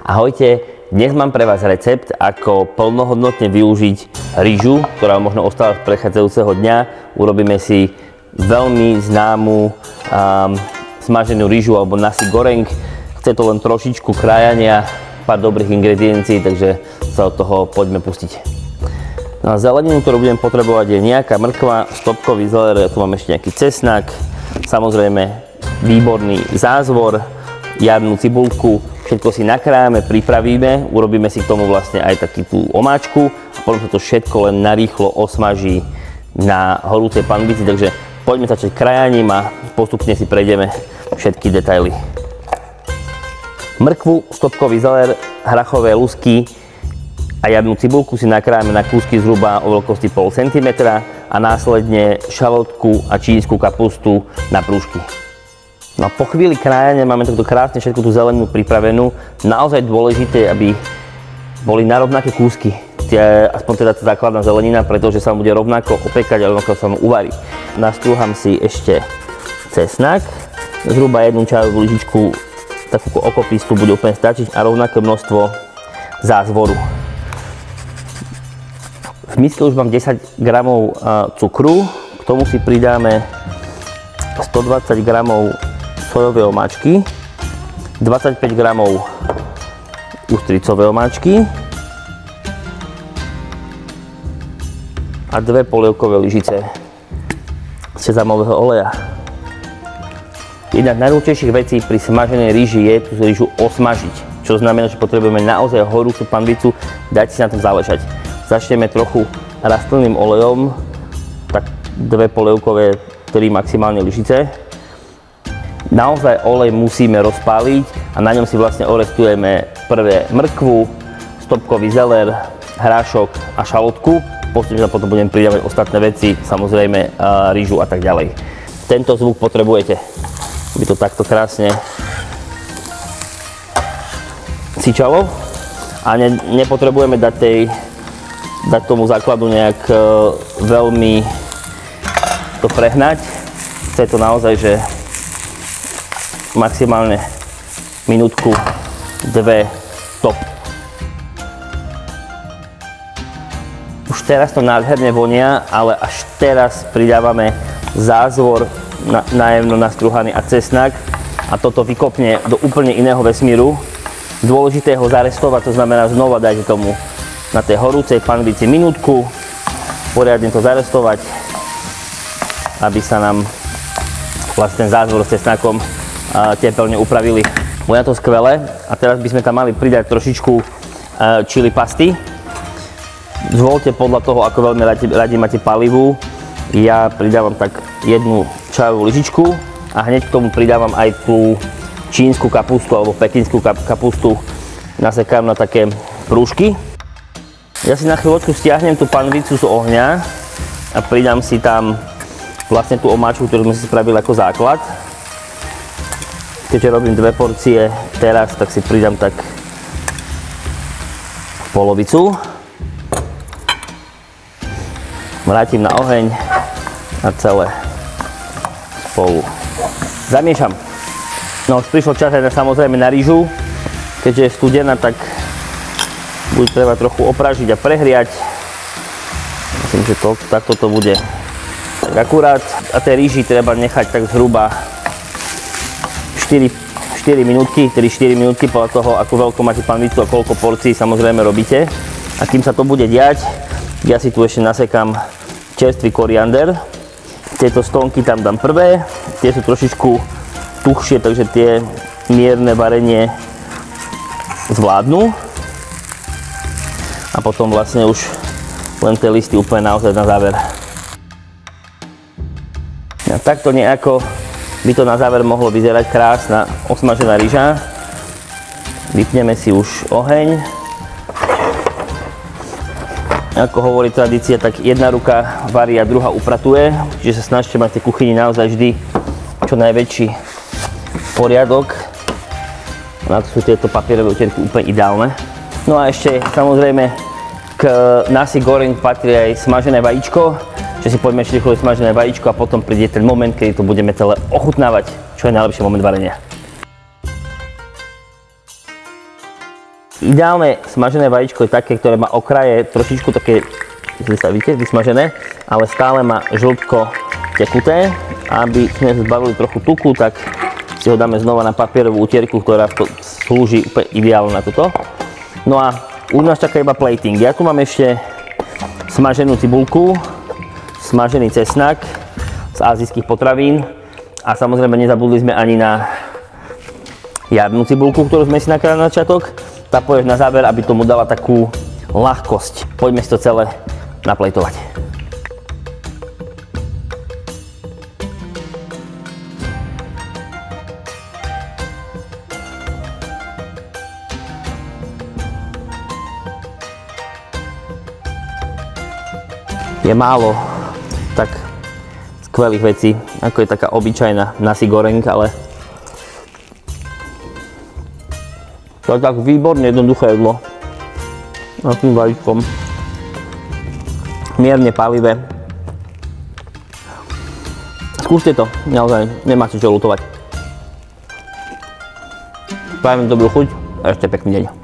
Ahojte, dnes mám pre vás recept, ako plnohodnotne využiť rýžu, ktorá možno ostala z predchádzajúceho dňa. Urobíme si veľmi známu smaženú rýžu alebo nasi goreng. Chce to len trošičku krájania, pár dobrých ingrediencií, takže sa od toho poďme pustiť. No a zeleninu, ktorú budem potrebovať, je nejaká mrkva, stopkový zeler, ja tu mám ešte nejaký cesnak, samozrejme výborný zázvor, jarnú cibulku. Všetko si nakrájame, pripravíme, urobíme si k tomu vlastne aj takú tú omáčku a potom sa to všetko len narýchlo osmaží na horúcej panvici, takže poďme začať krájaním a postupne si prejdeme všetky detaily. Mrkvu, stopkový zeler, hrachové lusky a jarnú cibulku si nakrájame na kúsky zhruba o veľkosti 0,5 cm a následne šalotku a čínsku kapustu na prúžky. No a po chvíli krájania máme takto krásne všetku tú zeleninu pripravenú. Naozaj dôležité, aby boli na rovnaké kúsky. Aspoň teda tá základná zelenina, pretože sa bude rovnako opekať a rovnako sa uvarí. Nastrúham si ešte cesnak. Zhruba jednu čajovú lyžičku, takú okopistu bude úplne stačiť a rovnaké množstvo zázvoru. V miske už mám 10 g cukru, k tomu si pridáme 120 g sojové omáčky, 25 g ústricové omáčky a 2 polievkové lyžice sezamového oleja. Jedna z najdôležitejších vecí pri smaženej rýži je tú rýžu osmažiť, čo znamená, že potrebujeme naozaj horúcu panvicu, dať si na tom záležať. Začneme trochu rastlinným olejom, tak 2 polievkové, 3 maximálne lyžice. Naozaj olej musíme rozpáliť a na ňom si vlastne orestujeme prvé mrkvu, stopkový zeler, hrášok a šalotku. Postupne sa potom budem pridávať ostatné veci, samozrejme rýžu a tak ďalej. Tento zvuk potrebujete, aby to takto krásne syčalo a nepotrebujeme dať tomu základu nejak veľmi to prehnať. Chce to naozaj, že maximálne minútku, 2 top. Už teraz to nádherne vonia, ale až teraz pridávame zázvor najemno nastruhaný a cesnak a toto vykopne do úplne iného vesmíru. Dôležité ho zarestovať, to znamená znova dajte tomu na tej horúcej panvici minútku, poriadne to zarestovať, aby sa nám vlastne ten zázvor s cesnakom tepelne upravili. Bude to skvelé a teraz by sme tam mali pridať trošičku čili pasty. Zvolte podľa toho, ako veľmi radi máte palivu. Ja pridávam tak 1 čajovú lyžičku a hneď k tomu pridávam aj tú čínsku kapustu alebo pekinskú kapustu. Nasekám na také prúžky. Ja si na chvíľočku stiahnem tú panvicu z ohňa a pridám si tam vlastne tú omáčku, ktorú sme si spravili ako základ. Keďže robím 2 porcie teraz, tak si pridám tak polovicu. Vrátim na oheň a celé spolu zamiešam. No už prišiel čas aj samozrejme na rýžu. Keďže je studená, tak bude treba trochu opražiť a prehriať. Myslím, že takto to bude tak akurát. A tej rýži treba nechať tak zhruba 4 minútky, tedy 4 minútky podľa toho, akú veľkú máte panvicu a koľko porcií samozrejme robíte. A kým sa to bude diať, ja si tu ešte nasekám čerstvý koriander. Tieto stonky tam dám prvé, tie sú trošičku tuhšie, takže tie mierne varenie zvládnu. A potom vlastne už len tie listy úplne naozaj na záver. A takto nejako by to na záver mohlo vyzerať krásna osmažená rýža. Vypneme si už oheň. Ako hovorí tradícia, tak jedna ruka varí a druhá upratuje. Čiže sa snažte mať v tej kuchyni naozaj vždy čo najväčší poriadok. Na to sú tieto papierové utierky úplne ideálne. No a ešte samozrejme k nasi goreng patrí aj smažené vajíčko. Že si poďme ešte rýchlo smažené vajíčko a potom príde ten moment, kedy to budeme celé ochutnávať, čo je najlepší moment varenia. Ideálne smažené vajíčko je také, ktoré má okraje trošičku také, vidíte, vysmažené, ale stále má žltko tekuté. Aby sme zbavili trochu tuku, tak si ho dáme znova na papierovú utierku, ktorá slúži úplne ideálne na toto. No a už nás čaká iba plating. Ja tu mám ešte smaženú cibulku, smažený cesnak z ázijských potravín a samozrejme nezabudli sme ani na jarnú cibulku, ktorú sme si nakrájali na začiatok. Tá pôjdeš na záver, aby tomu dala takú ľahkosť. Poďme si to celé naplejtovať. Je málo tak skvelých vecí, ako je taká obyčajná nasi goreng, ale to je tak výborne jednoduché jedlo. S tým vajíčkom. Mierne palivé. Skúste to, naozaj nemáte čo ľutovať. Prajem dobrú chuť a ešte pekný deň.